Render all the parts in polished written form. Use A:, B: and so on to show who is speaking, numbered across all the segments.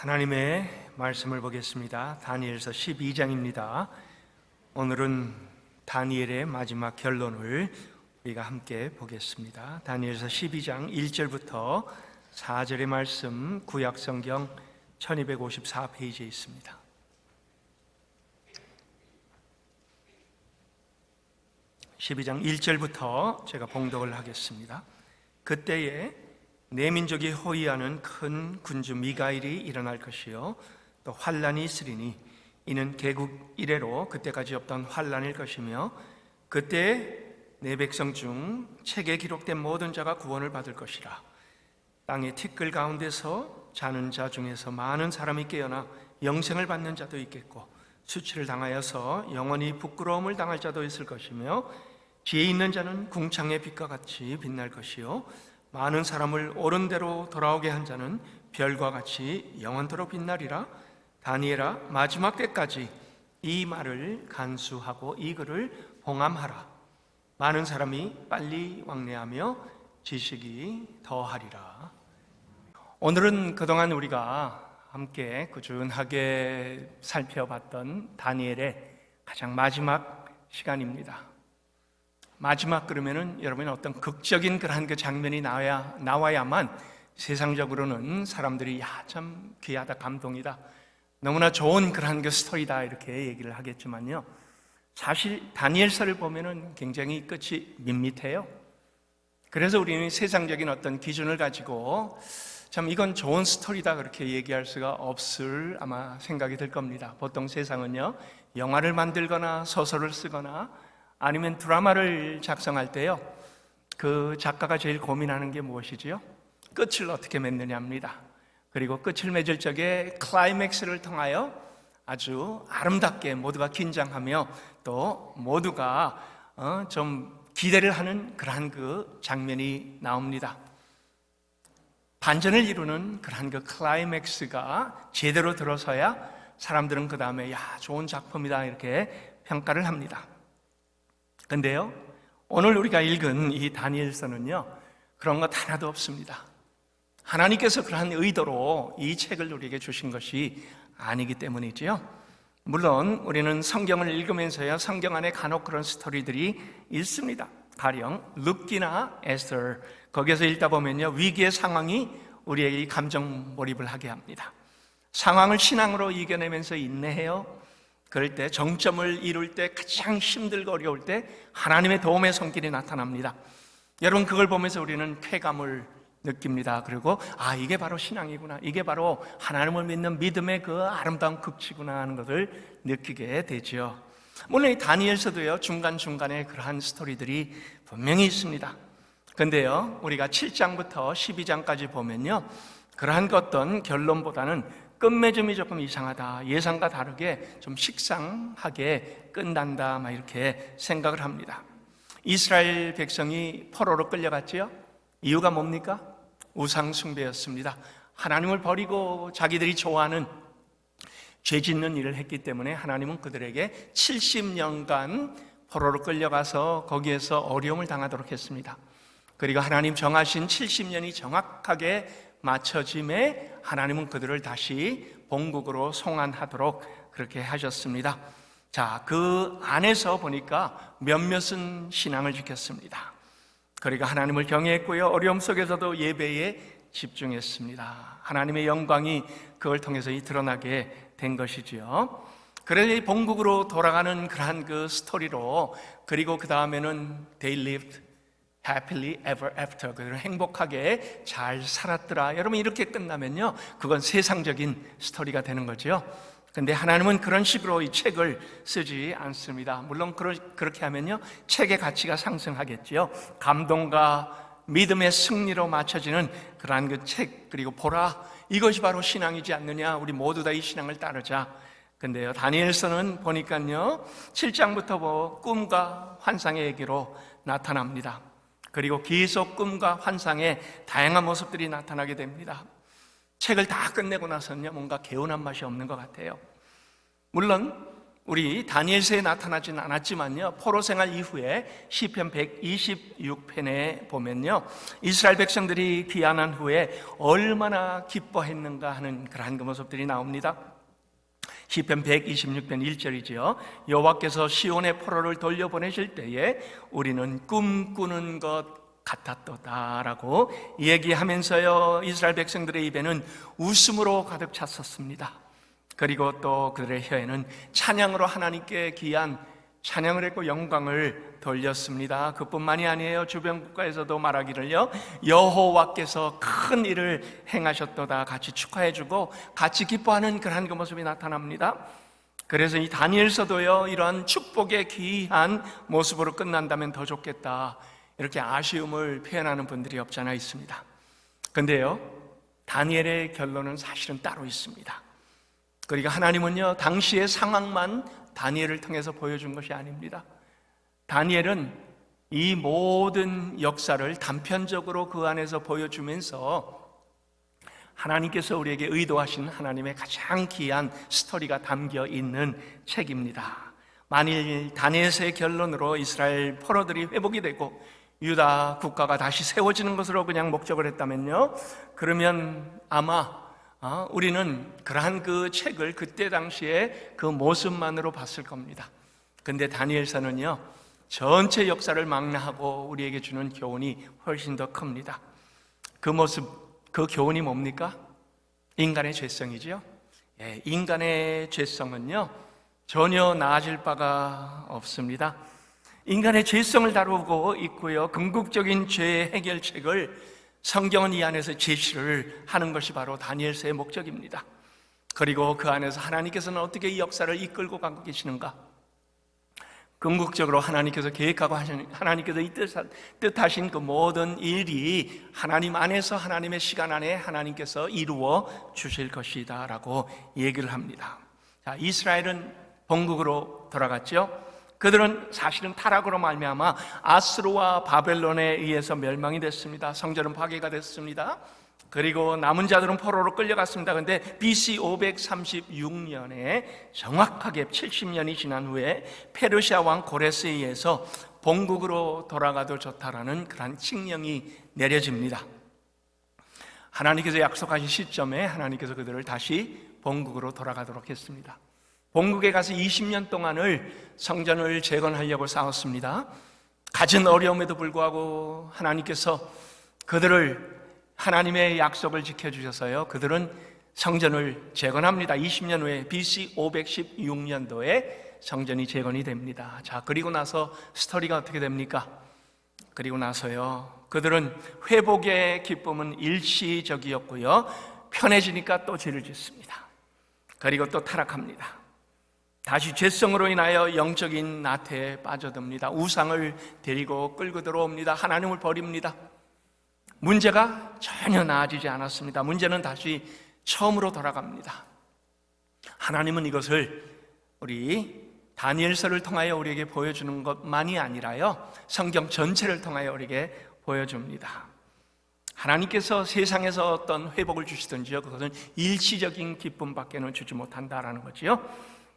A: 하나님의 말씀을 보겠습니다. 다니엘서 12장입니다. 오늘은 다니엘의 마지막 결론을 우리가 함께 보겠습니다. 다니엘서 12장 1절부터 4절의 말씀, 구약성경 1254페이지에 있습니다. (12장) 1절부터 제가 봉독을 하겠습니다. 그때에 내 민족이 호위하는 큰 군주 미가일이 일어날 것이요 또 환란이 있으리니 이는 개국 이래로 그때까지 없던 환란일 것이며 그때 내 백성 중 책에 기록된 모든 자가 구원을 받을 것이라. 땅의 티끌 가운데서 자는 자 중에서 많은 사람이 깨어나 영생을 받는 자도 있겠고 수치를 당하여서 영원히 부끄러움을 당할 자도 있을 것이며 지혜 있는 자는 궁창의 빛과 같이 빛날 것이요 많은 사람을 옳은 대로 돌아오게 한 자는 별과 같이 영원토록 빛나리라. 다니엘아, 마지막 때까지 이 말을 간수하고 이 글을 봉함하라. 많은 사람이 빨리 왕래하며 지식이 더하리라. 오늘은 그동안 우리가 함께 꾸준하게 살펴봤던 다니엘의 가장 마지막 시간입니다. 마지막 그러면은 여러분이 어떤 극적인 그러한 그 장면이 나와야만 세상적으로는 사람들이 참 귀하다, 감동이다, 너무나 좋은 그러한 그 스토리다 이렇게 얘기를 하겠지만요, 사실 다니엘서를 보면은 굉장히 끝이 밋밋해요. 그래서 우리는 세상적인 어떤 기준을 가지고 참 이건 좋은 스토리다 그렇게 얘기할 수가 없을 아마 생각이 들 겁니다. 보통 세상은요, 영화를 만들거나 소설을 쓰거나 아니면 드라마를 작성할 때요, 그 작가가 제일 고민하는 게 무엇이지요? 끝을 어떻게 맺느냐입니다. 그리고 끝을 맺을 적에 클라이맥스를 통하여 아주 아름답게 모두가 긴장하며 또 모두가 좀 기대를 하는 그러한 그 장면이 나옵니다. 반전을 이루는 그러한 그 클라이맥스가 제대로 들어서야 사람들은 그 다음에 좋은 작품이다 이렇게 평가를 합니다. 근데요, 오늘 우리가 읽은 이 다니엘서는요, 그런 것 하나도 없습니다. 하나님께서 그러한 의도로 이 책을 우리에게 주신 것이 아니기 때문이지요. 물론 우리는 성경을 읽으면서요, 성경 안에 간혹 그런 스토리들이 있습니다. 가령 룻기나 에스더, 거기에서 읽다 보면요, 위기의 상황이 우리에게 감정 몰입을 하게 합니다. 상황을 신앙으로 이겨내면서 인내해요. 그럴 때, 정점을 이룰 때, 가장 힘들고 어려울 때 하나님의 도움의 손길이 나타납니다. 여러분, 그걸 보면서 우리는 쾌감을 느낍니다. 그리고 이게 바로 신앙이구나, 이게 바로 하나님을 믿는 믿음의 그 아름다운 극치구나 하는 것을 느끼게 되죠. 물론 이 다니엘서도요, 중간중간에 그러한 스토리들이 분명히 있습니다. 근데요, 우리가 7장부터 12장까지 보면요, 그러한 그 어떤 결론보다는 끝맺음이 조금 이상하다, 예상과 다르게 좀 식상하게 끝난다, 이렇게 생각을 합니다. 이스라엘 백성이 포로로 끌려갔지요. 이유가 뭡니까? 우상 숭배였습니다. 하나님을 버리고 자기들이 좋아하는 죄 짓는 일을 했기 때문에 하나님은 그들에게 70년간 포로로 끌려가서 거기에서 어려움을 당하도록 했습니다. 그리고 하나님 정하신 70년이 정확하게 맞춰짐에 하나님은 그들을 다시 본국으로 송환하도록 그렇게 하셨습니다. 자, 그 안에서 보니까 몇몇은 신앙을 지켰습니다. 그리고 하나님을 경외했고요, 어려움 속에서도 예배에 집중했습니다. 하나님의 영광이 그걸 통해서 드러나게 된 것이지요. 그래서 이 본국으로 돌아가는 그러한 그 스토리로, 그리고 그 다음에는 they lived happily ever after, 그들은 행복하게 잘 살았더라. 여러분, 이렇게 끝나면요, 그건 세상적인 스토리가 되는 거죠. 근데 하나님은 그런 식으로 이 책을 쓰지 않습니다. 물론 그렇게 하면요, 책의 가치가 상승하겠지요. 감동과 믿음의 승리로 맞춰지는 그러한 그 책, 그리고 보라, 이것이 바로 신앙이지 않느냐, 우리 모두 다 이 신앙을 따르자. 근데요, 다니엘서는 보니까요, 7장부터 꿈과 환상의 얘기로 나타납니다. 그리고 계속 꿈과 환상의 다양한 모습들이 나타나게 됩니다. 책을 다 끝내고 나서는요, 뭔가 개운한 맛이 없는 것 같아요. 물론 우리 다니엘서에 나타나진 않았지만요, 포로 생활 이후에 시편 126편에 보면요, 이스라엘 백성들이 귀환한 후에 얼마나 기뻐했는가 하는 그러한 그 모습들이 나옵니다. 시편 126편 1절이지요. 여호와께서 시온의 포로를 돌려보내실 때에 우리는 꿈꾸는 것 같았도다라고 얘기하면서요, 이스라엘 백성들의 입에는 웃음으로 가득 찼었습니다. 그리고 또 그들의 혀에는 찬양으로 하나님께 귀한 찬양을 했고 영광을 돌렸습니다. 그뿐만이 아니에요. 주변 국가에서도 말하기를요, 여호와께서 큰 일을 행하셨도다 같이 축하해주고 같이 기뻐하는 그러한 그 모습이 나타납니다. 그래서 이 다니엘서도요, 이러한 축복의 귀한 모습으로 끝난다면 더 좋겠다, 이렇게 아쉬움을 표현하는 분들이 없지 않아 있습니다. 그런데요, 다니엘의 결론은 사실은 따로 있습니다. 그러니까 하나님은요, 당시의 상황만 다니엘을 통해서 보여준 것이 아닙니다. 다니엘은 이 모든 역사를 단편적으로 그 안에서 보여주면서 하나님께서 우리에게 의도하신 하나님의 가장 귀한 스토리가 담겨 있는 책입니다. 만일 다니엘서의 결론으로 이스라엘 포로들이 회복이 되고 유다 국가가 다시 세워지는 것으로 그냥 목적을 했다면요, 그러면 아마 우리는 그러한 그 책을 그때 당시에 그 모습만으로 봤을 겁니다. 근데 다니엘서는요, 전체 역사를 망라하고 우리에게 주는 교훈이 훨씬 더 큽니다. 그 모습, 그 교훈이 뭡니까? 인간의 죄성이죠. 인간의 죄성은요, 전혀 나아질 바가 없습니다. 인간의 죄성을 다루고 있고요, 궁극적인 죄 해결책을 성경은 이 안에서 제시를 하는 것이 바로 다니엘서의 목적입니다. 그리고 그 안에서 하나님께서는 어떻게 이 역사를 이끌고 가고 계시는가? 궁극적으로 하나님께서 계획하고 하나님께서 이 뜻하신 그 모든 일이 하나님 안에서 하나님의 시간 안에 하나님께서 이루어 주실 것이다 라고 얘기를 합니다. 자, 이스라엘은 본국으로 돌아갔죠. 그들은 사실은 타락으로 말미암아 아스루와 바벨론에 의해서 멸망이 됐습니다. 성전은 파괴가 됐습니다. 그리고 남은 자들은 포로로 끌려갔습니다. 그런데 BC 536년에 정확하게 70년이 지난 후에 페르시아 왕 고레스에 의해서 본국으로 돌아가도 좋다라는 그런 칙령이 내려집니다. 하나님께서 약속하신 시점에 하나님께서 그들을 다시 본국으로 돌아가도록 했습니다. 본국에 가서 20년 동안을 성전을 재건하려고 싸웠습니다. 갖은 어려움에도 불구하고 하나님께서 그들을 하나님의 약속을 지켜주셔서요, 그들은 성전을 재건합니다. 20년 후에 BC 516년도에 성전이 재건이 됩니다. 자, 그리고 나서 스토리가 어떻게 됩니까? 그리고 나서요, 그들은 회복의 기쁨은 일시적이었고요, 편해지니까 또 죄를 짓습니다. 그리고 또 타락합니다. 다시 죄성으로 인하여 영적인 나태에 빠져듭니다. 우상을 데리고 끌고 들어옵니다. 하나님을 버립니다. 문제가 전혀 나아지지 않았습니다. 문제는 다시 처음으로 돌아갑니다. 하나님은 이것을 우리 다니엘서를 통하여 우리에게 보여주는 것만이 아니라요, 성경 전체를 통하여 우리에게 보여줍니다. 하나님께서 세상에서 어떤 회복을 주시든지요, 그것은 일시적인 기쁨밖에는 주지 못한다라는 거지요.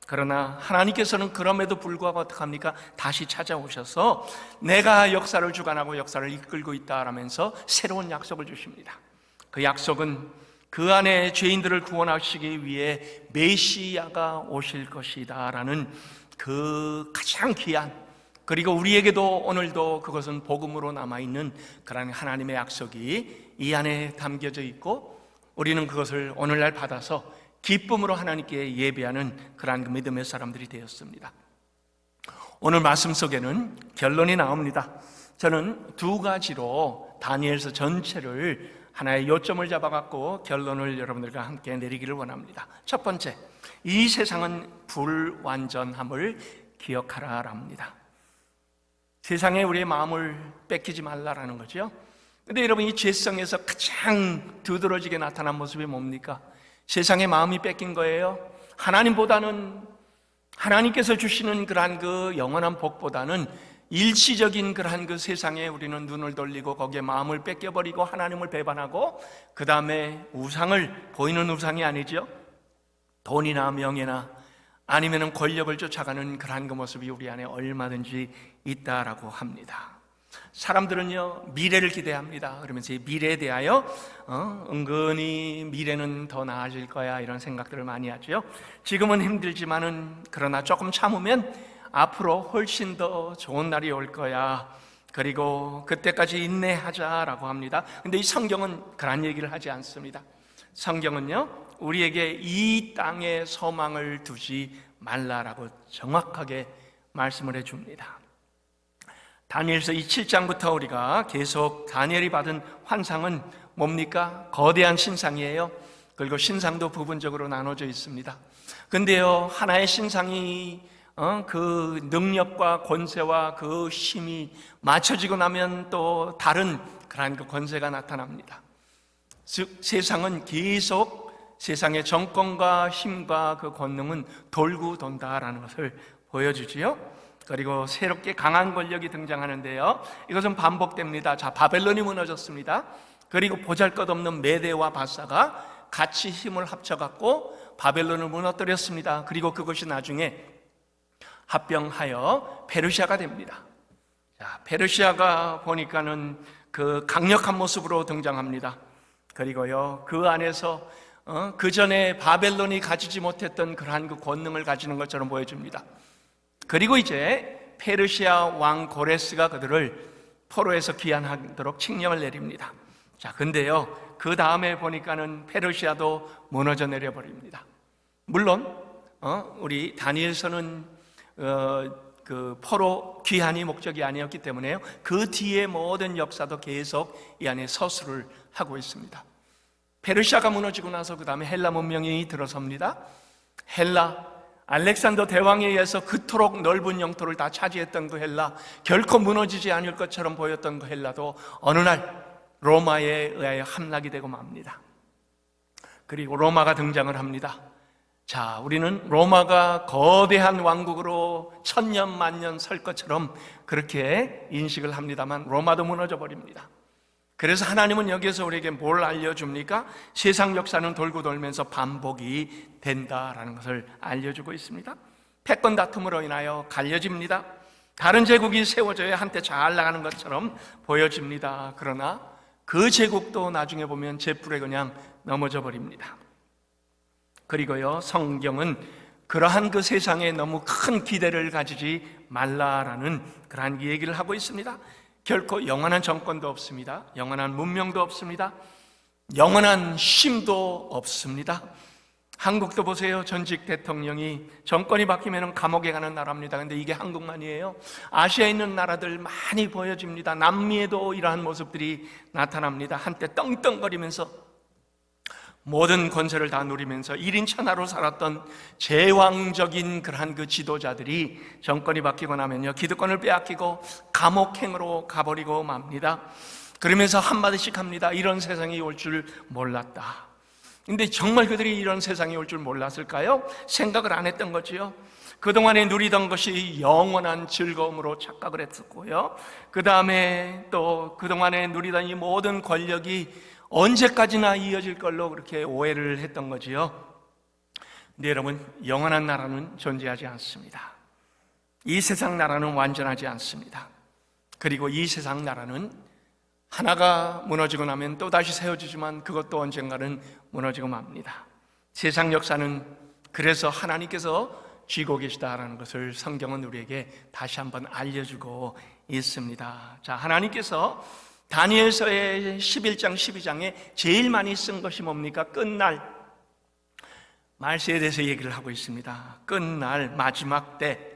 A: 그러나 하나님께서는 그럼에도 불구하고 어떡합니까? 다시 찾아오셔서 내가 역사를 주관하고 역사를 이끌고 있다라면서 새로운 약속을 주십니다. 그 약속은 그 안에 죄인들을 구원하시기 위해 메시아가 오실 것이다 라는 그 가장 귀한, 그리고 우리에게도 오늘도 그것은 복음으로 남아있는 그런 하나님의 약속이 이 안에 담겨져 있고, 우리는 그것을 오늘날 받아서 기쁨으로 하나님께 예배하는 그러한 믿음의 사람들이 되었습니다. 오늘 말씀 속에는 결론이 나옵니다. 저는 두 가지로 다니엘서 전체를 하나의 요점을 잡아갖고 결론을 여러분들과 함께 내리기를 원합니다. 첫 번째, 이 세상은 불완전함을 기억하라 합니다. 세상에 우리의 마음을 뺏기지 말라라는 거죠. 근데 여러분, 이 죄성에서 가장 두드러지게 나타난 모습이 뭡니까? 세상의 마음이 뺏긴 거예요. 하나님보다는, 하나님께서 주시는 그러한 그 영원한 복보다는 일시적인 그러한 그 세상에 우리는 눈을 돌리고 거기에 마음을 뺏겨버리고 하나님을 배반하고, 그 다음에 우상을, 보이는 우상이 아니죠, 돈이나 명예나 아니면은 권력을 쫓아가는 그러한 그 모습이 우리 안에 얼마든지 있다라고 합니다. 사람들은요, 미래를 기대합니다. 그러면서 이 미래에 대하여 은근히 미래는 더 나아질 거야, 이런 생각들을 많이 하죠. 지금은 힘들지만은 그러나 조금 참으면 앞으로 훨씬 더 좋은 날이 올 거야, 그리고 그때까지 인내하자라고 합니다. 근데 이 성경은 그런 얘기를 하지 않습니다. 성경은요, 우리에게 이 땅에 소망을 두지 말라라고 정확하게 말씀을 해줍니다. 다니엘서 이 7장부터 우리가 계속 다니엘이 받은 환상은 뭡니까? 거대한 신상이에요. 그리고 신상도 부분적으로 나눠져 있습니다. 근데요, 하나의 신상이 그 능력과 권세와 그 힘이 맞춰지고 나면 또 다른 그러한 그 권세가 나타납니다. 즉 세상은 계속 세상의 정권과 힘과 그 권능은 돌고 돈다라는 것을 보여주지요. 그리고 새롭게 강한 권력이 등장하는데요, 이것은 반복됩니다. 자, 바벨론이 무너졌습니다. 그리고 보잘것없는 메대와 바사가 같이 힘을 합쳐갖고 바벨론을 무너뜨렸습니다. 그리고 그것이 나중에 합병하여 페르시아가 됩니다. 자, 페르시아가 보니까는 그 강력한 모습으로 등장합니다. 그리고요, 그 안에서 그 전에 바벨론이 가지지 못했던 그러한 그 권능을 가지는 것처럼 보여줍니다. 그리고 이제 페르시아 왕 고레스가 그들을 포로에서 귀환하도록 칙령을 내립니다. 자, 근데요, 그 다음에 보니까는 페르시아도 무너져 내려버립니다. 물론 우리 다니엘서는 그 포로 귀환이 목적이 아니었기 때문에요, 그 뒤에 모든 역사도 계속 이 안에 서술을 하고 있습니다. 페르시아가 무너지고 나서 그 다음에 헬라 문명이 들어섭니다. 헬라, 알렉산더 대왕에 의해서 그토록 넓은 영토를 다 차지했던 그 헬라, 결코 무너지지 않을 것처럼 보였던 그 헬라도 어느 날 로마에 의하여 함락이 되고 맙니다. 그리고 로마가 등장을 합니다. 자, 우리는 로마가 거대한 왕국으로 천년 만년 설 것처럼 그렇게 인식을 합니다만 로마도 무너져 버립니다. 그래서 하나님은 여기에서 우리에게 뭘 알려줍니까? 세상 역사는 돌고 돌면서 반복이 된다라는 것을 알려주고 있습니다. 패권 다툼으로 인하여 갈려집니다. 다른 제국이 세워져야 한때 잘 나가는 것처럼 보여집니다. 그러나 그 제국도 나중에 보면 잿불에 그냥 넘어져 버립니다. 그리고요, 성경은 그러한 그 세상에 너무 큰 기대를 가지지 말라라는 그러한 얘기를 하고 있습니다. 결코 영원한 정권도 없습니다. 영원한 문명도 없습니다. 영원한 힘도 없습니다. 한국도 보세요. 전직 대통령이 정권이 바뀌면 감옥에 가는 나라입니다. 근데 이게 한국만이에요. 아시아에 있는 나라들 많이 보여집니다. 남미에도 이러한 모습들이 나타납니다. 한때 떵떵거리면서 모든 권세를 다 누리면서 1인 천하로 살았던 제왕적인 그러한 그 지도자들이 정권이 바뀌고 나면요, 기득권을 빼앗기고 감옥행으로 가버리고 맙니다. 그러면서 한마디씩 합니다. 이런 세상이 올 줄 몰랐다. 근데 정말 그들이 이런 세상이 올 줄 몰랐을까요? 생각을 안 했던 거지요. 그동안에 누리던 것이 영원한 즐거움으로 착각을 했었고요, 그 다음에 또 그동안에 누리던 이 모든 권력이 언제까지나 이어질 걸로 그렇게 오해를 했던 거지요. 근데 여러분, 영원한 나라는 존재하지 않습니다. 이 세상 나라는 완전하지 않습니다. 그리고 이 세상 나라는 하나가 무너지고 나면 또다시 세워지지만 그것도 언젠가는 무너지고 맙니다. 세상 역사는 그래서 하나님께서 쥐고 계시다라는 것을 성경은 우리에게 다시 한번 알려주고 있습니다. 자, 하나님께서 다니엘서의 11장, 12장에 제일 많이 쓴 것이 뭡니까? 끝날 말세에 대해서 얘기를 하고 있습니다. 끝날 마지막 때.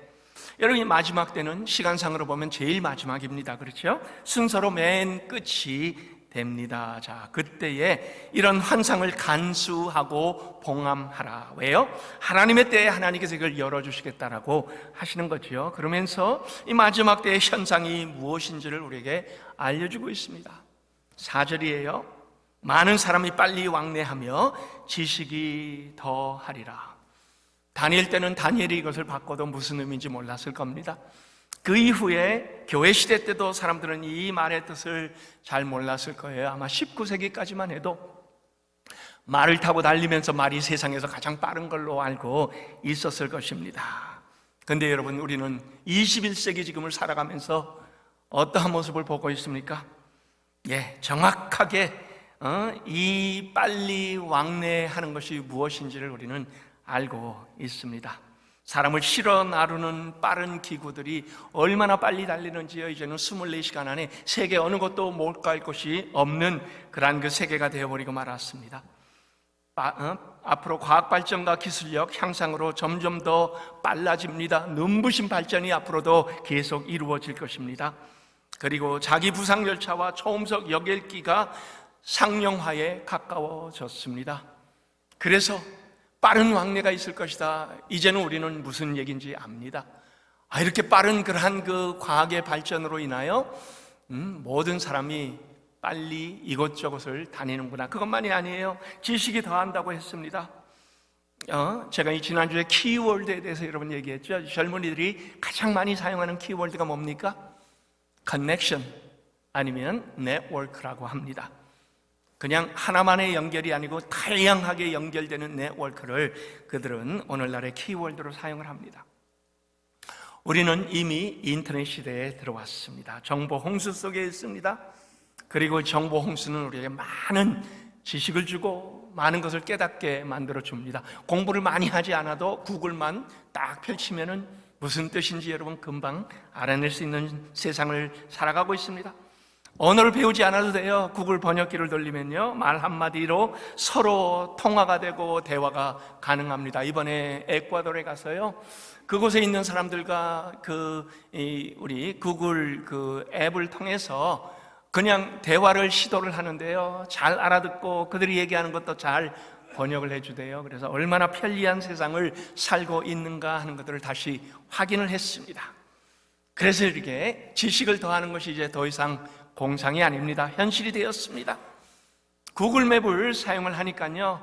A: 여러분, 이 마지막 때는 시간상으로 보면 제일 마지막입니다. 그렇죠? 순서로 맨 끝이 됩니다. 자, 그때에 이런 환상을 간수하고 봉함하라. 왜요? 하나님의 때에 하나님께서 이걸 열어주시겠다라고 하시는 거죠. 그러면서 이 마지막 때의 현상이 무엇인지를 우리에게 알려주고 있습니다. 4절이에요. 많은 사람이 빨리 왕래하며 지식이 더하리라. 다니엘 때는 다니엘이 이것을 바꿔도 무슨 의미인지 몰랐을 겁니다. 그 이후에 교회 시대 때도 사람들은 이 말의 뜻을 잘 몰랐을 거예요. 아마 19세기까지만 해도 말을 타고 달리면서 말이 세상에서 가장 빠른 걸로 알고 있었을 것입니다. 그런데 여러분, 우리는 21세기 지금을 살아가면서 어떠한 모습을 보고 있습니까? 정확하게 이 빨리 왕래하는 것이 무엇인지를 우리는 알고 있습니다. 사람을 실어 나르는 빠른 기구들이 얼마나 빨리 달리는지요. 이제는 24시간 안에 세계 어느 곳도 못 갈 곳이 없는 그러한 그 세계가 되어버리고 말았습니다. 앞으로 과학 발전과 기술력 향상으로 점점 더 빨라집니다. 눈부신 발전이 앞으로도 계속 이루어질 것입니다. 그리고 자기 부상 열차와 초음속 여객기가 상용화에 가까워졌습니다. 그래서 빠른 왕래가 있을 것이다. 이제는 우리는 무슨 얘기인지 압니다. 이렇게 빠른 그러한 그 과학의 발전으로 인하여 모든 사람이 빨리 이곳저곳을 다니는구나. 그것만이 아니에요. 지식이 더한다고 했습니다. 제가 이 지난주에 키워드에 대해서 여러분 얘기했죠. 젊은이들이 가장 많이 사용하는 키워드가 뭡니까? 커넥션 아니면 네트워크라고 합니다. 그냥 하나만의 연결이 아니고 다양하게 연결되는 네트워크를 그들은 오늘날의 키워드로 사용을 합니다. 우리는 이미 인터넷 시대에 들어왔습니다. 정보 홍수 속에 있습니다. 그리고 정보 홍수는 우리에게 많은 지식을 주고 많은 것을 깨닫게 만들어 줍니다. 공부를 많이 하지 않아도 구글만 딱 펼치면은 무슨 뜻인지 여러분 금방 알아낼 수 있는 세상을 살아가고 있습니다. 언어를 배우지 않아도 돼요. 구글 번역기를 돌리면요, 말 한마디로 서로 통화가 되고 대화가 가능합니다. 이번에 에콰도르에 가서요, 그곳에 있는 사람들과 우리 구글 앱을 통해서 그냥 대화를 시도를 하는데요, 잘 알아듣고 그들이 얘기하는 것도 잘 번역을 해주대요. 그래서 얼마나 편리한 세상을 살고 있는가 하는 것들을 다시 확인을 했습니다. 그래서 이렇게 지식을 더하는 것이 이제 더 이상 공상이 아닙니다. 현실이 되었습니다. 구글 맵을 사용을 하니까요,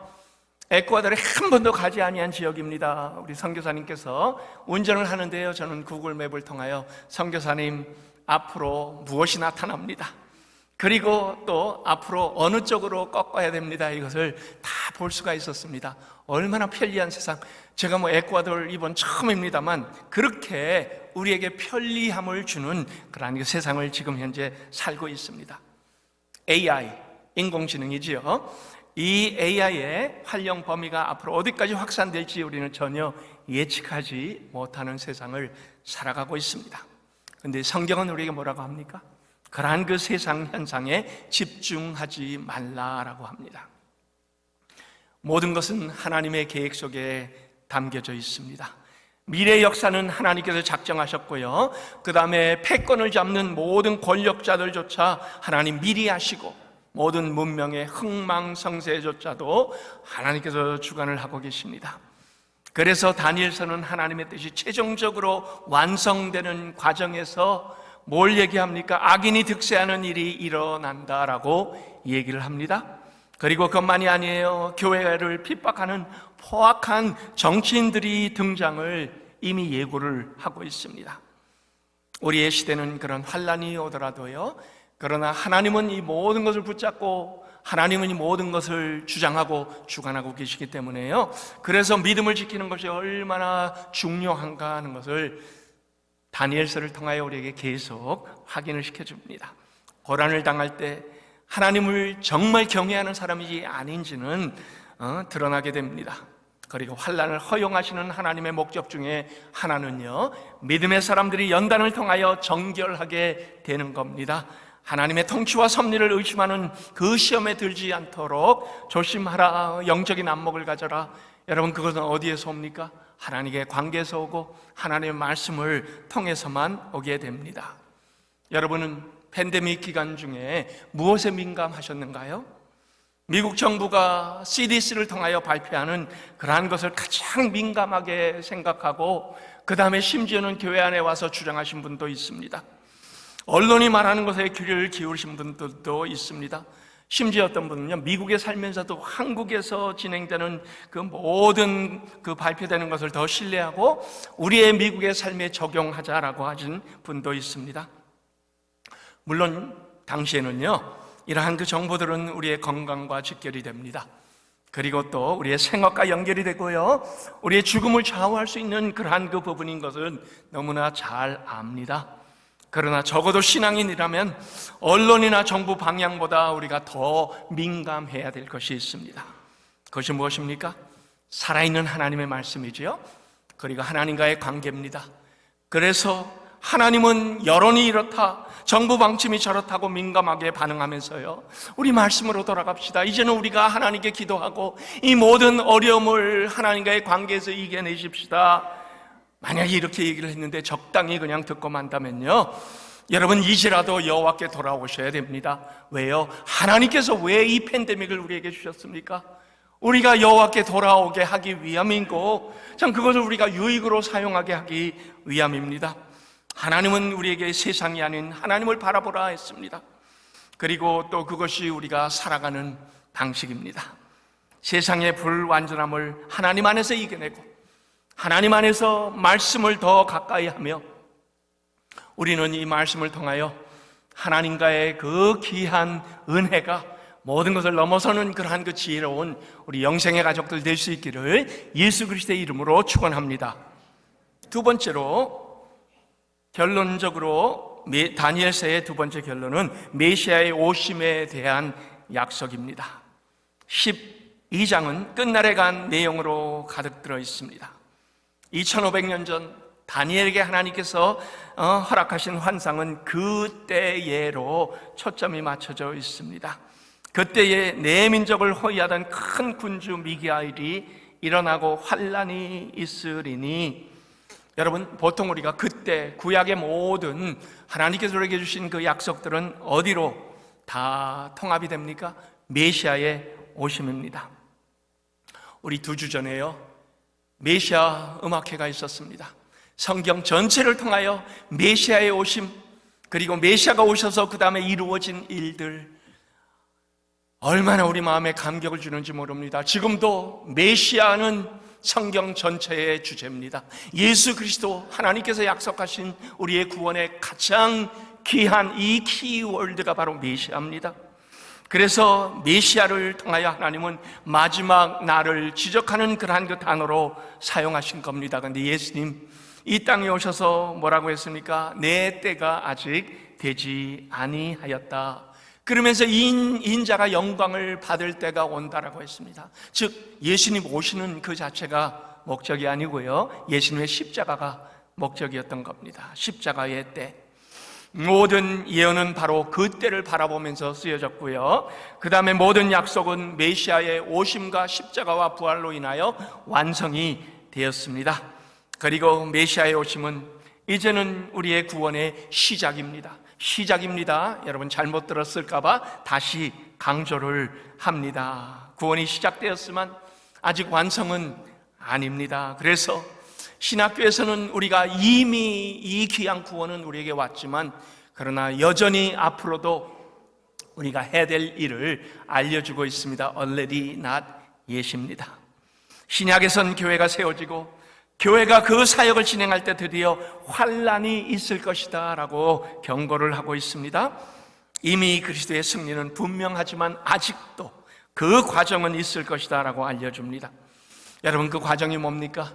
A: 에콰도르에 한 번도 가지 아니한 지역입니다. 우리 선교사님께서 운전을 하는데요, 저는 구글 맵을 통하여 선교사님 앞으로 무엇이 나타납니다. 그리고 또 앞으로 어느 쪽으로 꺾어야 됩니다. 이것을 다 볼 수가 있었습니다. 얼마나 편리한 세상. 제가 에콰도르 이번 처음입니다만 그렇게 우리에게 편리함을 주는 그런 세상을 지금 현재 살고 있습니다. AI, 인공지능이지요. 이 AI의 활용 범위가 앞으로 어디까지 확산될지 우리는 전혀 예측하지 못하는 세상을 살아가고 있습니다. 그런데 성경은 우리에게 뭐라고 합니까? 그러한 그 세상 현상에 집중하지 말라라고 합니다. 모든 것은 하나님의 계획 속에 담겨져 있습니다. 미래 역사는 하나님께서 작정하셨고요, 그 다음에 패권을 잡는 모든 권력자들조차 하나님 미리 아시고, 모든 문명의 흥망성쇠조차도 하나님께서 주관을 하고 계십니다. 그래서 다니엘서는 하나님의 뜻이 최종적으로 완성되는 과정에서 뭘 얘기합니까? 악인이 득세하는 일이 일어난다라고 얘기를 합니다. 그리고 그것만이 아니에요. 교회를 핍박하는 포악한 정치인들이 등장을 이미 예고를 하고 있습니다. 우리의 시대는 그런 환란이 오더라도요, 그러나 하나님은 이 모든 것을 붙잡고 하나님은 이 모든 것을 주장하고 주관하고 계시기 때문에요, 그래서 믿음을 지키는 것이 얼마나 중요한가 하는 것을 다니엘서를 통하여 우리에게 계속 확인을 시켜줍니다. 고난을 당할 때 하나님을 정말 경외하는 사람이지 아닌지는 드러나게 됩니다. 그리고 환난을 허용하시는 하나님의 목적 중에 하나는요, 믿음의 사람들이 연단을 통하여 정결하게 되는 겁니다. 하나님의 통치와 섭리를 의심하는 그 시험에 들지 않도록 조심하라, 영적인 안목을 가져라. 여러분, 그것은 어디에서 옵니까? 하나님의 관계에서 오고 하나님의 말씀을 통해서만 오게 됩니다. 여러분은 팬데믹 기간 중에 무엇에 민감하셨는가요? 미국 정부가 CDC를 통하여 발표하는 그러한 것을 가장 민감하게 생각하고 그 다음에 심지어는 교회 안에 와서 주장하신 분도 있습니다. 언론이 말하는 것에 귀를 기울이신 분들도 있습니다. 심지어 어떤 분은요, 미국에 살면서도 한국에서 진행되는 그 모든 그 발표되는 것을 더 신뢰하고 우리의 미국의 삶에 적용하자라고 하신 분도 있습니다. 물론 당시에는요, 이러한 그 정보들은 우리의 건강과 직결이 됩니다. 그리고 또 우리의 생업과 연결이 되고요, 우리의 죽음을 좌우할 수 있는 그러한 그 부분인 것은 너무나 잘 압니다. 그러나 적어도 신앙인이라면 언론이나 정부 방향보다 우리가 더 민감해야 될 것이 있습니다. 그것이 무엇입니까? 살아있는 하나님의 말씀이지요. 그리고 하나님과의 관계입니다. 그래서 하나님은 여론이 이렇다, 정부 방침이 저렇다고 민감하게 반응하면서요, 우리 말씀으로 돌아갑시다. 이제는 우리가 하나님께 기도하고 이 모든 어려움을 하나님과의 관계에서 이겨내십시다. 만약에 이렇게 얘기를 했는데 적당히 그냥 듣고 만다면요, 여러분 이제라도 여호와께 돌아오셔야 됩니다. 왜요? 하나님께서 왜 이 팬데믹을 우리에게 주셨습니까? 우리가 여호와께 돌아오게 하기 위함이고, 참 그것을 우리가 유익으로 사용하게 하기 위함입니다. 하나님은 우리에게 세상이 아닌 하나님을 바라보라 했습니다. 그리고 또 그것이 우리가 살아가는 방식입니다. 세상의 불완전함을 하나님 안에서 이겨내고 하나님 안에서 말씀을 더 가까이 하며, 우리는 이 말씀을 통하여 하나님과의 그 귀한 은혜가 모든 것을 넘어서는 그러한 그 지혜로운 우리 영생의 가족들 될 수 있기를 예수 그리스도의 이름으로 축원합니다. 두 번째로, 결론적으로 다니엘서의 두 번째 결론은 메시아의 오심에 대한 약속입니다. 12장은 끝날에 간 내용으로 가득 들어 있습니다. 2500년 전 다니엘에게 하나님께서 허락하신 환상은 그때예로 초점이 맞춰져 있습니다. 그때에 내 민족을 호위하던 큰 군주 미가엘이 일어나고 환란이 있으리니, 여러분 보통 우리가 그때 구약의 모든 하나님께서 우리에게 주신 그 약속들은 어디로 다 통합이 됩니까? 메시아의 오심입니다. 우리 2주 전에요, 메시아 음악회가 있었습니다. 성경 전체를 통하여 메시아의 오심, 그리고 메시아가 오셔서 그 다음에 이루어진 일들, 얼마나 우리 마음에 감격을 주는지 모릅니다. 지금도 메시아는 성경 전체의 주제입니다. 예수 그리스도, 하나님께서 약속하신 우리의 구원의 가장 귀한 이 키워드가 바로 메시아입니다. 그래서 메시아를 통하여 하나님은 마지막 날을 지적하는 그러한 그 단어로 사용하신 겁니다. 그런데 예수님 이 땅에 오셔서 뭐라고 했습니까? 내 때가 아직 되지 아니하였다. 그러면서 인자가 영광을 받을 때가 온다라고 했습니다. 즉 예수님 오시는 그 자체가 목적이 아니고요, 예수님의 십자가가 목적이었던 겁니다. 십자가의 때, 모든 예언은 바로 그 때를 바라보면서 쓰여졌고요, 그 다음에 모든 약속은 메시아의 오심과 십자가와 부활로 인하여 완성이 되었습니다. 그리고 메시아의 오심은 이제는 우리의 구원의 시작입니다. 여러분 잘못 들었을까봐 다시 강조를 합니다. 구원이 시작되었지만 아직 완성은 아닙니다. 그래서 신학교에서는 우리가 이미 이 귀한 구원은 우리에게 왔지만, 그러나 여전히 앞으로도 우리가 해야 될 일을 알려주고 있습니다. Already not yet입니다. 신약에선 교회가 세워지고 교회가 그 사역을 진행할 때 드디어 환란이 있을 것이다 라고 경고를 하고 있습니다. 이미 그리스도의 승리는 분명하지만 아직도 그 과정은 있을 것이다 라고 알려줍니다. 여러분 그 과정이 뭡니까?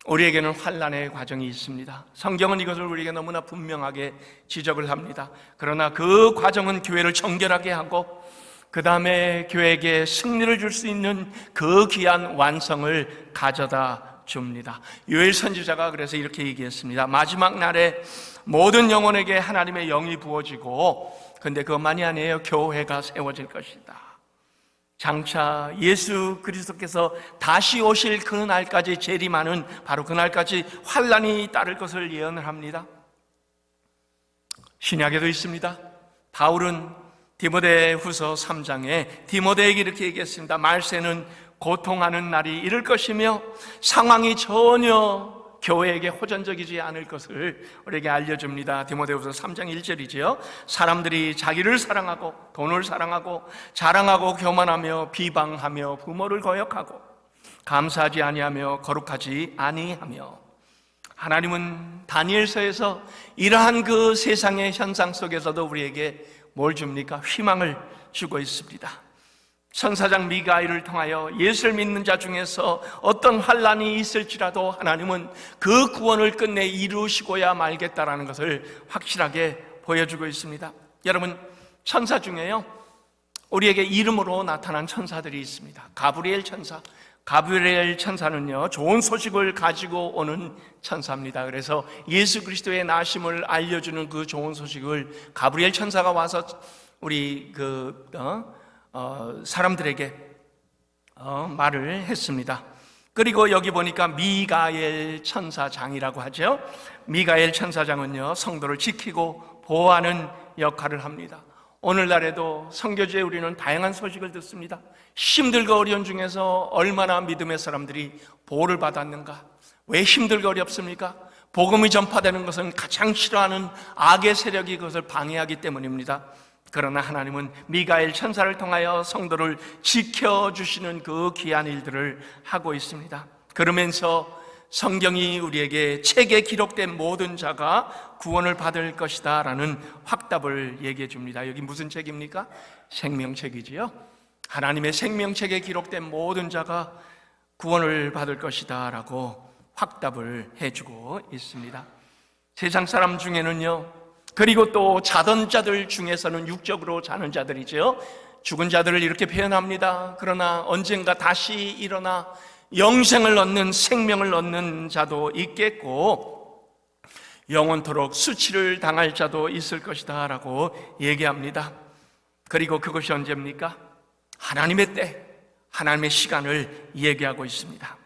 A: 우리에게는 환란의 과정이 있습니다. 성경은 이것을 우리에게 너무나 분명하게 지적을 합니다. 그러나 그 과정은 교회를 정결하게 하고 그 다음에 교회에게 승리를 줄 수 있는 그 귀한 완성을 가져다 줍니다. 요엘 선지자가 그래서 이렇게 얘기했습니다. 마지막 날에 모든 영혼에게 하나님의 영이 부어지고, 근데 그것만이 아니에요. 교회가 세워질 것이다. 장차 예수 그리스도께서 다시 오실 그 날까지 재림하는 바로 그 날까지 환란이 따를 것을 예언을 합니다. 신약에도 있습니다. 바울은 디모데후서 3장에 디모데에게 이렇게 얘기했습니다. 말세는 고통하는 날이 이를 것이며 상황이 전혀 교회에게 호전적이지 않을 것을 우리에게 알려줍니다. 디모데후서 3장 1절이지요. 사람들이 자기를 사랑하고 돈을 사랑하고 자랑하고 교만하며 비방하며 부모를 거역하고 감사하지 아니하며 거룩하지 아니하며. 하나님은 다니엘서에서 이러한 그 세상의 현상 속에서도 우리에게 뭘 줍니까? 희망을 주고 있습니다. 천사장 미가엘을 통하여 예수를 믿는 자 중에서 어떤 환난이 있을지라도 하나님은 그 구원을 끝내 이루시고야 말겠다라는 것을 확실하게 보여주고 있습니다. 여러분, 천사 중에요, 우리에게 이름으로 나타난 천사들이 있습니다. 가브리엘 천사. 가브리엘 천사는요, 좋은 소식을 가지고 오는 천사입니다. 그래서 예수 그리스도의 나심을 알려주는 그 좋은 소식을 가브리엘 천사가 와서 우리 사람들에게 말을 했습니다. 그리고 여기 보니까 미가엘 천사장이라고 하죠. 미가엘 천사장은요, 성도를 지키고 보호하는 역할을 합니다. 오늘날에도 선교지에 우리는 다양한 소식을 듣습니다. 힘들고 어려운 중에서 얼마나 믿음의 사람들이 보호를 받았는가? 왜 힘들고 어렵습니까? 복음이 전파되는 것은 가장 싫어하는 악의 세력이 그것을 방해하기 때문입니다. 그러나 하나님은 미가엘 천사를 통하여 성도를 지켜주시는 그 귀한 일들을 하고 있습니다. 그러면서 성경이 우리에게 책에 기록된 모든 자가 구원을 받을 것이다 라는 확답을 얘기해 줍니다. 여기 무슨 책입니까? 생명책이지요. 하나님의 생명책에 기록된 모든 자가 구원을 받을 것이다 라고 확답을 해주고 있습니다. 세상 사람 중에는요, 그리고 또 자던 자들 중에서는 육적으로 자는 자들이죠. 죽은 자들을 이렇게 표현합니다. 그러나 언젠가 다시 일어나 영생을 얻는, 생명을 얻는 자도 있겠고 영원토록 수치를 당할 자도 있을 것이다 라고 얘기합니다. 그리고 그것이 언제입니까? 하나님의 때, 하나님의 시간을 얘기하고 있습니다.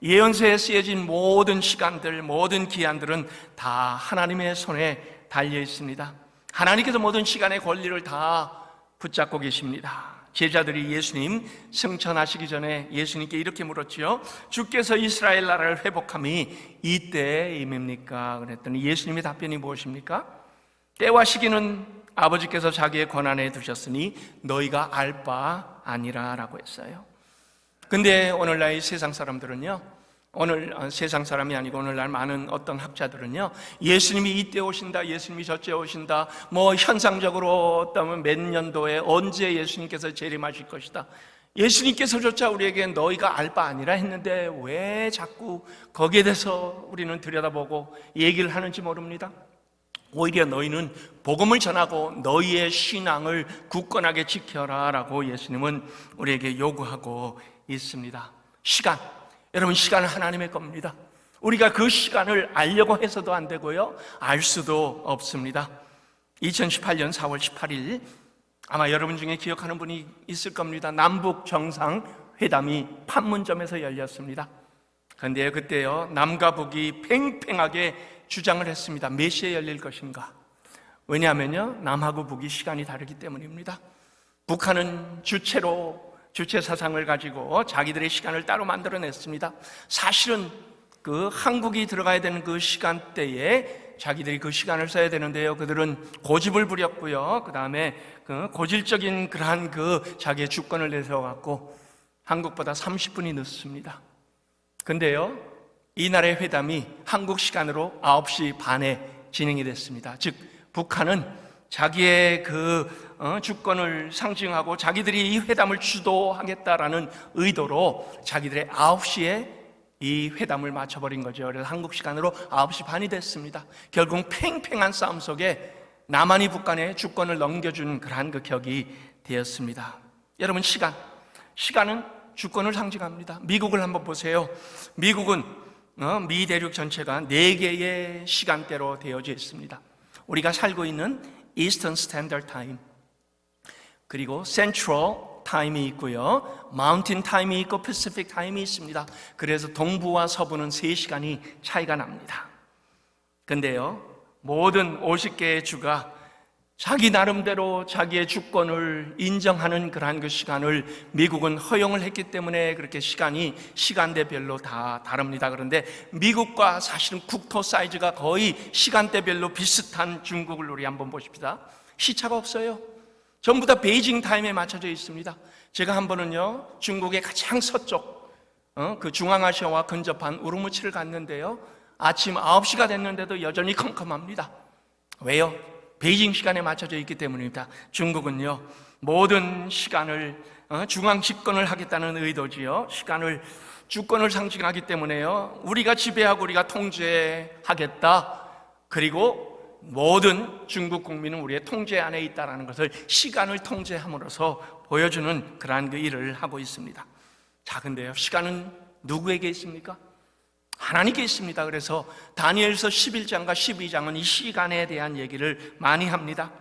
A: 예언서에 쓰여진 모든 시간들, 모든 기한들은 다 하나님의 손에 달려 있습니다. 하나님께서 모든 시간의 권리를 다 붙잡고 계십니다. 제자들이 예수님 승천하시기 전에 예수님께 이렇게 물었지요. 주께서 이스라엘 나라를 회복함이 이때임입니까? 그랬더니 예수님의 답변이 무엇입니까? 때와 시기는 아버지께서 자기의 권한에 두셨으니 너희가 알 바 아니라 라고 했어요. 근데 오늘날 세상 사람들은요, 세상 사람이 아니고 오늘날 많은 어떤 학자들은요, 예수님이 이때 오신다, 예수님이 저때 오신다, 뭐 현상적으로 어떤 몇 년도에 언제 예수님께서 재림하실 것이다, 예수님께서조차 우리에게 너희가 알 바 아니라 했는데 왜 자꾸 거기에 대해서 우리는 들여다보고 얘기를 하는지 모릅니다. 오히려 너희는 복음을 전하고 너희의 신앙을 굳건하게 지켜라 라고 예수님은 우리에게 요구하고 있습니다. 시간, 여러분, 시간은 하나님의 겁니다. 우리가 그 시간을 알려고 해서도 안 되고요, 알 수도 없습니다. 2018년 4월 18일 아마 여러분 중에 기억하는 분이 있을 겁니다. 남북 정상회담이 판문점에서 열렸습니다. 그런데 그때요, 남과 북이 팽팽하게 주장을 했습니다. 몇 시에 열릴 것인가? 왜냐하면요, 남하고 북이 시간이 다르기 때문입니다. 북한은 주체 사상을 가지고 자기들의 시간을 따로 만들어냈습니다. 사실은 그 한국이 들어가야 되는 그 시간대에 자기들이 그 시간을 써야 되는데요, 그들은 고집을 부렸고요, 그 다음에 그 고질적인 그러한 자기의 주권을 내세워갖고 한국보다 30분이 늦습니다. 근데요, 이날의 회담이 한국 시간으로 9시 반에 진행이 됐습니다. 즉 북한은 자기의 주권을 상징하고 자기들이 이 회담을 주도하겠다라는 의도로 자기들의 9시에 이 회담을 마쳐버린 거죠. 그래서 한국 시간으로 9시 반이 됐습니다. 결국 팽팽한 싸움 속에 남한이 북한의 주권을 넘겨준 그러한 그 격이 되었습니다. 여러분, 시간은 주권을 상징합니다. 미국을 한번 보세요. 미국은 미 대륙 전체가 4개의 시간대로 되어져 있습니다. 우리가 살고 있는 Eastern Standard Time, 그리고 Central Time이 있고요, Mountain Time이 있고 Pacific Time이 있습니다. 그래서 동부와 서부는 3시간이 차이가 납니다. 근데요, 모든 50개의 주가 자기 나름대로 자기의 주권을 인정하는 그러한 그 시간을 미국은 허용을 했기 때문에 그렇게 시간이 시간대별로 다 다릅니다. 그런데 미국과 사실은 국토 사이즈가 거의 시간대별로 비슷한 중국을 우리 한번 보십시다. 시차가 없어요. 전부 다 베이징 타임에 맞춰져 있습니다. 제가 한 번은요, 중국의 가장 서쪽 그 중앙아시아와 근접한 우르무치를 갔는데요, 아침 9시가 됐는데도 여전히 컴컴합니다. 왜요? 베이징 시간에 맞춰져 있기 때문입니다. 중국은요, 모든 시간을 중앙 집권을 하겠다는 의도지요. 시간을 주권을 상징하기 때문에요. 우리가 지배하고 우리가 통제하겠다. 그리고 모든 중국 국민은 우리의 통제 안에 있다는 것을 시간을 통제함으로써 보여주는 그러한 그 일을 하고 있습니다. 자, 근데요, 시간은 누구에게 있습니까? 하나님께 있습니다. 그래서 다니엘서 11장과 12장은 이 시간에 대한 얘기를 많이 합니다.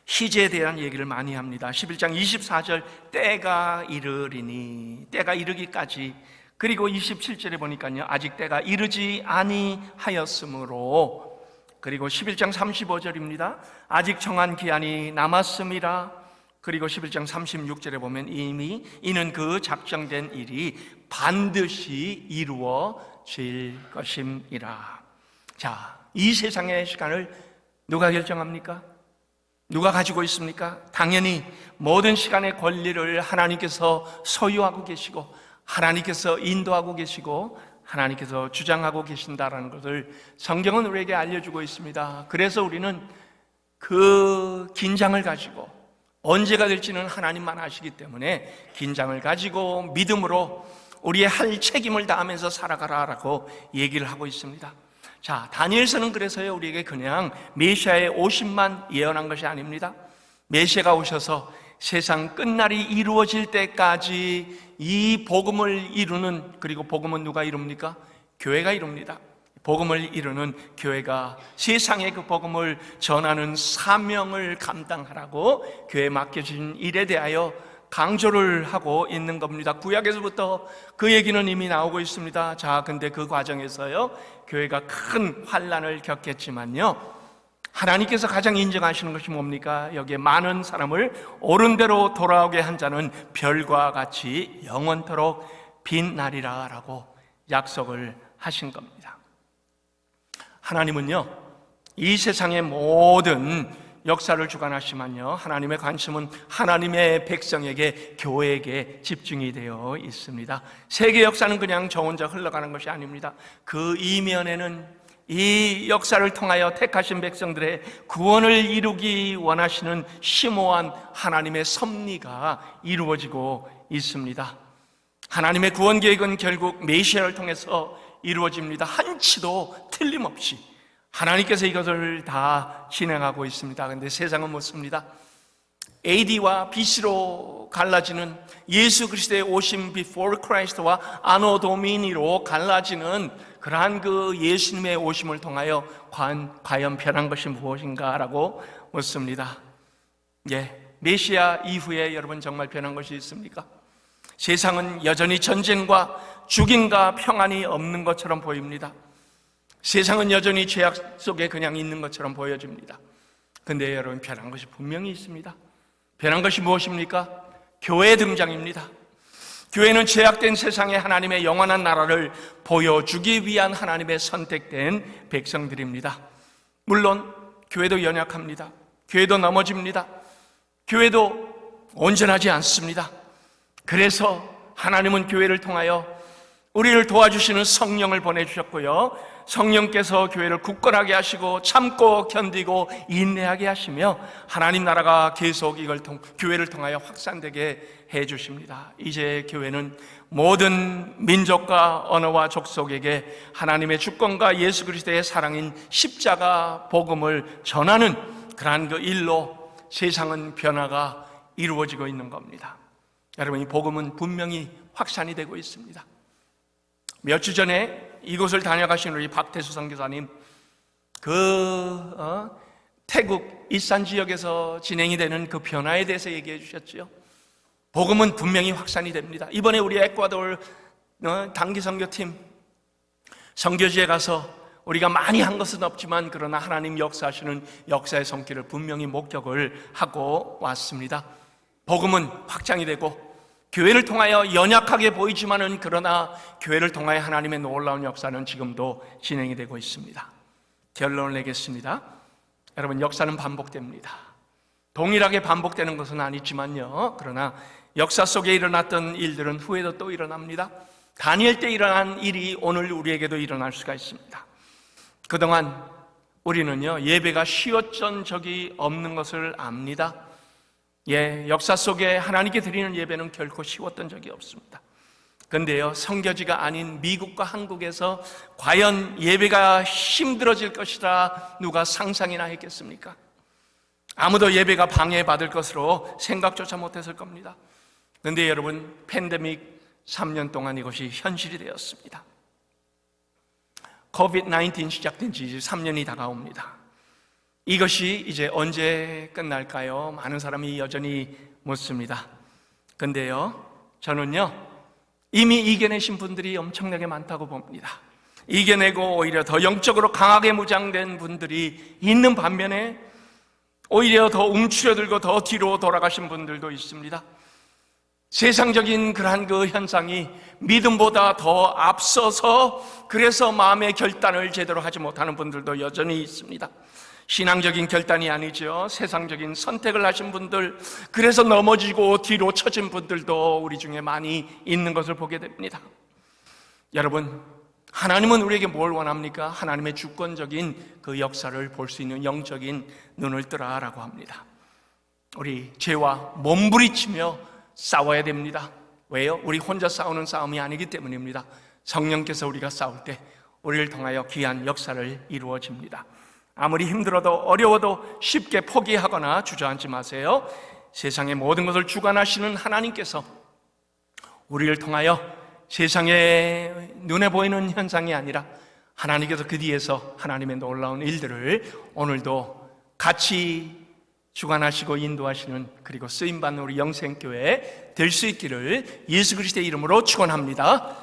A: 시제에 대한 얘기를 많이 합니다. 11장 24절 때가 이르리니, 때가 이르기까지. 그리고 27절에 보니까요, 아직 때가 이르지 아니하였으므로. 그리고 11장 35절입니다. 아직 정한 기한이 남았음이라. 그리고 11장 36절에 보면 이미 이는 그 작정된 일이 반드시 이루어질 것임이라. 자, 이 세상의 시간을 누가 결정합니까? 누가 가지고 있습니까? 당연히 모든 시간의 권리를 하나님께서 소유하고 계시고 하나님께서 인도하고 계시고 하나님께서 주장하고 계신다라는 것을 성경은 우리에게 알려주고 있습니다. 그래서 우리는 그 긴장을 가지고 언제가 될지는 하나님만 아시기 때문에 긴장을 가지고 믿음으로 우리의 할 책임을 다하면서 살아가라라고 얘기를 하고 있습니다. 자, 다니엘서는 그래서요, 우리에게 그냥 메시아의 오심만 예언한 것이 아닙니다. 메시아가 오셔서 세상 끝날이 이루어질 때까지 이 복음을 이루는, 그리고 복음은 누가 이룹니까? 교회가 이룹니다. 복음을 이루는 교회가 세상에 그 복음을 전하는 사명을 감당하라고 교회에 맡겨진 일에 대하여 강조를 하고 있는 겁니다. 구약에서부터 그 얘기는 이미 나오고 있습니다. 자, 근데 그 과정에서요, 교회가 큰 환난을 겪겠지만요, 하나님께서 가장 인정하시는 것이 뭡니까? 여기에 많은 사람을 옳은 대로 돌아오게 한 자는 별과 같이 영원토록 빛나리라 라고 약속을 하신 겁니다. 하나님은요, 이 세상의 모든 역사를 주관하시면요, 하나님의 관심은 하나님의 백성에게, 교회에게 집중이 되어 있습니다. 세계 역사는 그냥 저 혼자 흘러가는 것이 아닙니다. 그 이면에는 이 역사를 통하여 택하신 백성들의 구원을 이루기 원하시는 심오한 하나님의 섭리가 이루어지고 있습니다. 하나님의 구원 계획은 결국 메시아를 통해서 이루어집니다. 한치도 틀림없이 하나님께서 이것을 다 진행하고 있습니다. 그런데 세상은 묻습니다. AD와 BC로 갈라지는, 예수 그리스도의 오심 before Christ와 아노 도미니로 갈라지는 그러한 그 예수님의 오심을 통하여 과연 변한 것이 무엇인가라고 묻습니다. 메시아 이후에 여러분 정말 변한 것이 있습니까? 세상은 여전히 전쟁과 죽임과 평안이 없는 것처럼 보입니다. 세상은 여전히 죄악 속에 그냥 있는 것처럼 보여집니다. 근데 여러분, 변한 것이 분명히 있습니다. 변한 것이 무엇입니까? 교회 등장입니다. 교회는 죄악된 세상에 하나님의 영원한 나라를 보여주기 위한 하나님의 선택된 백성들입니다. 물론 교회도 연약합니다. 교회도 넘어집니다. 교회도 온전하지 않습니다. 그래서 하나님은 교회를 통하여 우리를 도와주시는 성령을 보내주셨고요, 성령께서 교회를 굳건하게 하시고 참고 견디고 인내하게 하시며 하나님 나라가 계속 교회를 통하여 확산되게 해주십니다. 이제 교회는 모든 민족과 언어와 족속에게 하나님의 주권과 예수 그리스도의 사랑인 십자가 복음을 전하는 그러한 그 일로 세상은 변화가 이루어지고 있는 겁니다. 여러분, 이 복음은 분명히 확산이 되고 있습니다. 몇 주 전에 이곳을 다녀가신 우리 박태수 선교사님, 태국 일산 지역에서 진행이 되는 그 변화에 대해서 얘기해 주셨죠. 복음은 분명히 확산이 됩니다. 이번에 우리 에콰도르 단기 선교팀 선교지에 가서 우리가 많이 한 것은 없지만 그러나 하나님 역사하시는 역사의 손길을 분명히 목격을 하고 왔습니다. 복음은 확장이 되고 교회를 통하여 연약하게 보이지만은 그러나 교회를 통하여 하나님의 놀라운 역사는 지금도 진행이 되고 있습니다. 결론을 내겠습니다. 여러분, 역사는 반복됩니다. 동일하게 반복되는 것은 아니지만요, 그러나 역사 속에 일어났던 일들은 후에도 또 일어납니다. 다니엘 때 일어난 일이 오늘 우리에게도 일어날 수가 있습니다. 그동안 우리는요, 예배가 쉬웠던 적이 없는 것을 압니다. 역사 속에 하나님께 드리는 예배는 결코 쉬웠던 적이 없습니다. 그런데요, 성교지가 아닌 미국과 한국에서 과연 예배가 힘들어질 것이라 누가 상상이나 했겠습니까? 아무도 예배가 방해받을 것으로 생각조차 못했을 겁니다. 그런데 여러분, 팬데믹 3년 동안 이것이 현실이 되었습니다. COVID-19 시작된 지 이제 3년이 다가옵니다. 이것이 이제 언제 끝날까요? 많은 사람이 여전히 묻습니다. 근데요, 저는요, 이미 이겨내신 분들이 엄청나게 많다고 봅니다. 이겨내고 오히려 더 영적으로 강하게 무장된 분들이 있는 반면에 오히려 더 움츠려들고 더 뒤로 돌아가신 분들도 있습니다. 세상적인 그러한 그 현상이 믿음보다 더 앞서서 그래서 마음의 결단을 제대로 하지 못하는 분들도 여전히 있습니다. 신앙적인 결단이 아니죠. 세상적인 선택을 하신 분들, 그래서 넘어지고 뒤로 처진 분들도 우리 중에 많이 있는 것을 보게 됩니다. 여러분, 하나님은 우리에게 뭘 원합니까? 하나님의 주권적인 그 역사를 볼 수 있는 영적인 눈을 뜨라라고 합니다. 우리 죄와 몸부리치며 싸워야 됩니다. 왜요? 우리 혼자 싸우는 싸움이 아니기 때문입니다. 성령께서 우리가 싸울 때 우리를 통하여 귀한 역사를 이루어집니다. 아무리 힘들어도 어려워도 쉽게 포기하거나 주저앉지 마세요. 세상의 모든 것을 주관하시는 하나님께서 우리를 통하여 세상에 눈에 보이는 현상이 아니라 하나님께서 그 뒤에서 하나님의 놀라운 일들을 오늘도 같이 주관하시고 인도하시는, 그리고 쓰임받는 우리 영생교회 될 수 있기를 예수 그리스도의 이름으로 축원합니다.